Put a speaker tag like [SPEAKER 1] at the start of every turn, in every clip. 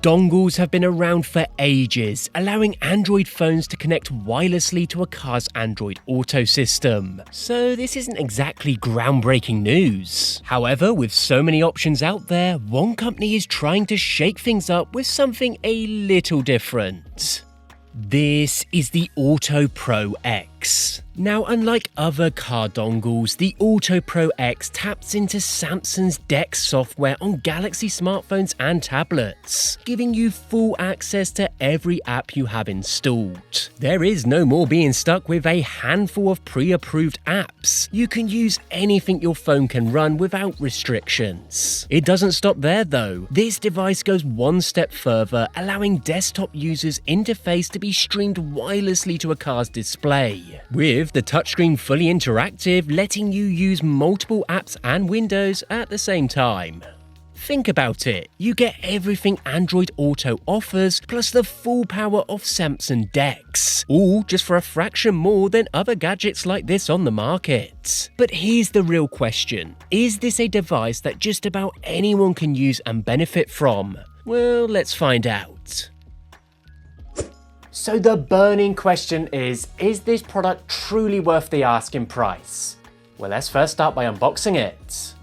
[SPEAKER 1] Dongles have been around for ages, allowing Android phones to connect wirelessly to a car's Android Auto system. So this isn't exactly groundbreaking news. However, with so many options out there, one company is trying to shake things up with something a little different. This is the Auto Pro X. Now, unlike other car dongles, the Auto Pro X taps into Samsung's Dex software on Galaxy smartphones and tablets, giving you full access to every app you have installed. There is no more being stuck with a handful of pre-approved apps. You can use anything your phone can run without restrictions. It doesn't stop there though. This device goes one step further, allowing desktop users' interface to be streamed wirelessly to a car's display, with the touchscreen fully interactive, letting you use multiple apps and windows at the same time. Think about it, you get everything Android Auto offers, plus the full power of Samsung Dex, all just for a fraction more than other gadgets like this on the market. But here's the real question, is this a device that just about anyone can use and benefit from? Well, let's find out. So the burning question is this product truly worth the asking price? Well, let's first start by unboxing it.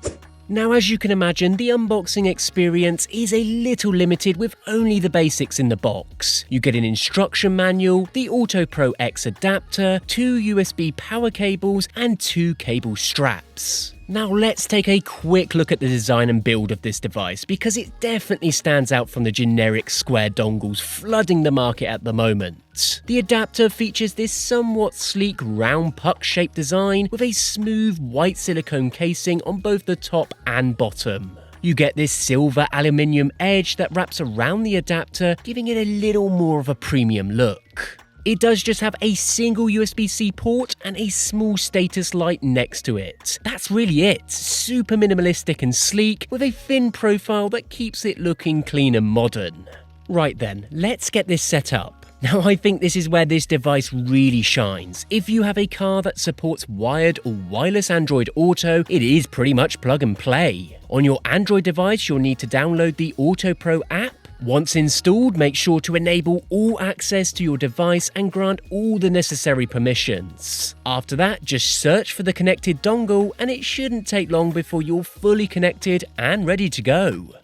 [SPEAKER 1] Now, as you can imagine, the unboxing experience is a little limited with only the basics in the box. You get an instruction manual, the Auto Pro X adapter, 2 USB power cables, and 2 cable straps. Now let's take a quick look at the design and build of this device, because it definitely stands out from the generic square dongles flooding the market at the moment. The adapter features this somewhat sleek round puck-shaped design with a smooth white silicone casing on both the top and bottom. You get this silver aluminium edge that wraps around the adapter, giving it a little more of a premium look. It does just have a single USB-C port and a small status light next to it. That's really it, super minimalistic and sleek, with a thin profile that keeps it looking clean and modern. Right then, let's get this set up. Now, I think this is where this device really shines. If you have a car that supports wired or wireless Android Auto, it is pretty much plug and play. On your Android device, you'll need to download the Auto Pro app. Once installed, make sure to enable all access to your device and grant all the necessary permissions. After that, just search for the connected dongle and it shouldn't take long before you're fully connected and ready to go.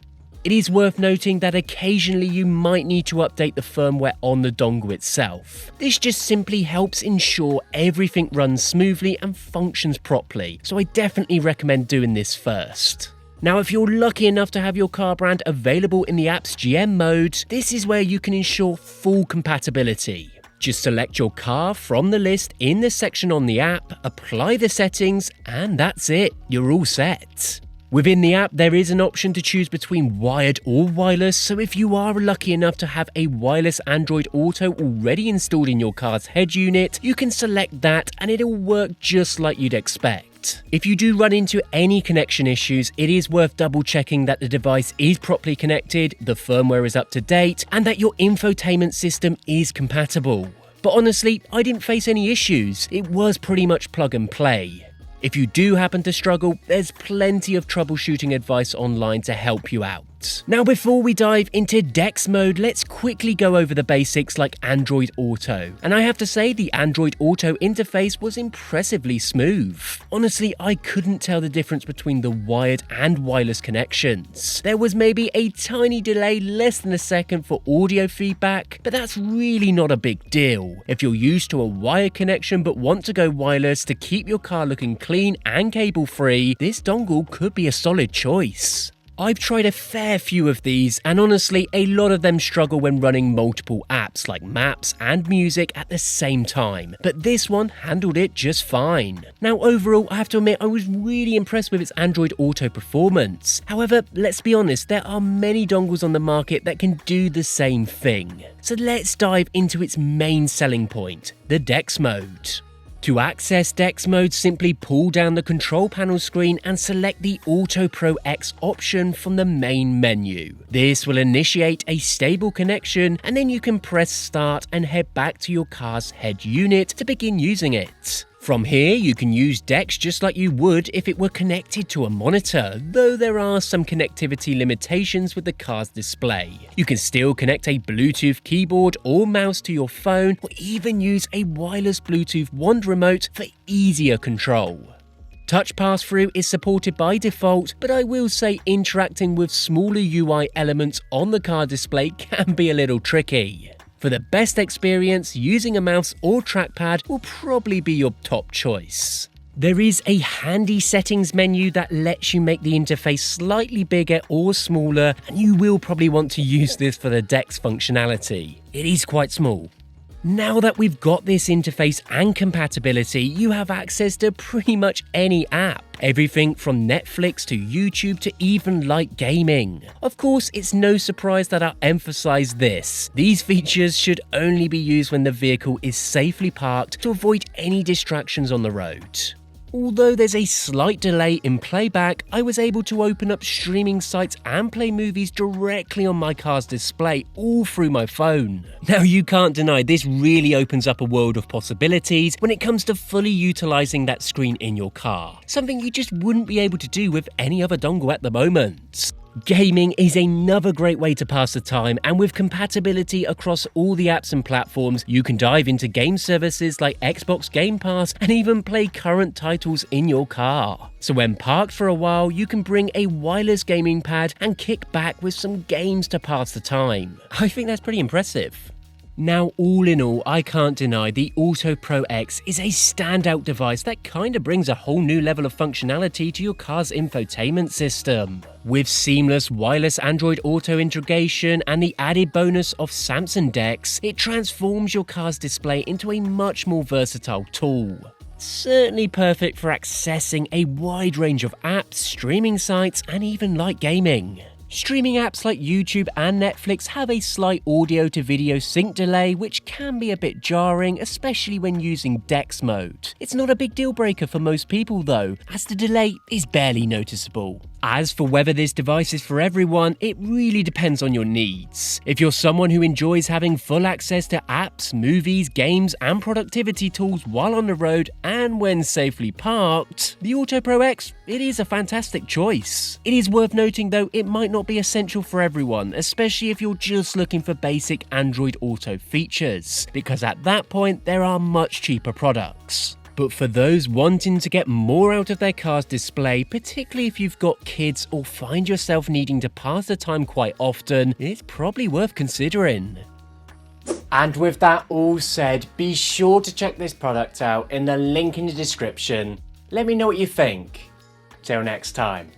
[SPEAKER 1] It is worth noting that occasionally you might need to update the firmware on the dongle itself. This just simply helps ensure everything runs smoothly and functions properly, so I definitely recommend doing this first. Now, if you're lucky enough to have your car brand available in the app's GM mode, this is where you can ensure full compatibility. Just select your car from the list in the section on the app, apply the settings, and that's it, you're all set. Within the app, there is an option to choose between wired or wireless, so if you are lucky enough to have a wireless Android Auto already installed in your car's head unit, you can select that and it'll work just like you'd expect. If you do run into any connection issues, it is worth double checking that the device is properly connected, the firmware is up to date, and that your infotainment system is compatible. But honestly, I didn't face any issues, it was pretty much plug and play. If you do happen to struggle, there's plenty of troubleshooting advice online to help you out. Now, before we dive into Dex Mode, let's quickly go over the basics like Android Auto. And I have to say, the Android Auto interface was impressively smooth. Honestly, I couldn't tell the difference between the wired and wireless connections. There was maybe a tiny delay, less than a second, for audio feedback, but that's really not a big deal. If you're used to a wired connection but want to go wireless to keep your car looking clean and cable-free, this dongle could be a solid choice. I've tried a fair few of these, and honestly, a lot of them struggle when running multiple apps like Maps and Music at the same time, but this one handled it just fine. Now, overall, I have to admit I was really impressed with its Android Auto performance. However, let's be honest, there are many dongles on the market that can do the same thing. So let's dive into its main selling point, the Dex Mode. To access Dex Mode, simply pull down the control panel screen and select the Auto Pro X option from the main menu. This will initiate a stable connection, and then you can press start and head back to your car's head unit to begin using it. From here, you can use Dex just like you would if it were connected to a monitor, though there are some connectivity limitations with the car's display. You can still connect a Bluetooth keyboard or mouse to your phone, or even use a wireless Bluetooth wand remote for easier control. Touch pass-through is supported by default, but I will say interacting with smaller UI elements on the car display can be a little tricky. For the best experience, using a mouse or trackpad will probably be your top choice. There is a handy settings menu that lets you make the interface slightly bigger or smaller, and you will probably want to use this for the Dex functionality. It is quite small. Now that we've got this interface and compatibility, you have access to pretty much any app. Everything from Netflix to YouTube to even light gaming. Of course, it's no surprise that I'll emphasize this. These features should only be used when the vehicle is safely parked to avoid any distractions on the road. Although there's a slight delay in playback, I was able to open up streaming sites and play movies directly on my car's display, all through my phone. Now you can't deny this really opens up a world of possibilities when it comes to fully utilizing that screen in your car, something you just wouldn't be able to do with any other dongle at the moment. Gaming is another great way to pass the time, and with compatibility across all the apps and platforms, you can dive into game services like Xbox Game Pass and even play current titles in your car. So when parked for a while, you can bring a wireless gaming pad and kick back with some games to pass the time. I think that's pretty impressive. Now, all in all, I can't deny the Auto Pro X is a standout device that kinda brings a whole new level of functionality to your car's infotainment system. With seamless wireless Android Auto integration and the added bonus of Samsung Dex, it transforms your car's display into a much more versatile tool. Certainly perfect for accessing a wide range of apps, streaming sites, and even light gaming. Streaming apps like YouTube and Netflix have a slight audio to video sync delay, which can be a bit jarring, especially when using Dex Mode. It's not a big deal breaker for most people though, as the delay is barely noticeable. As for whether this device is for everyone, it really depends on your needs. If you're someone who enjoys having full access to apps, movies, games, and productivity tools while on the road and when safely parked, the Auto Pro X, it is a fantastic choice. It is worth noting though, it might not be essential for everyone, especially if you're just looking for basic Android Auto features, because at that point there are much cheaper products. But for those wanting to get more out of their car's display, particularly if you've got kids or find yourself needing to pass the time quite often, it's probably worth considering. And with that all said, be sure to check this product out in the link in the description. Let me know what you think. Till next time.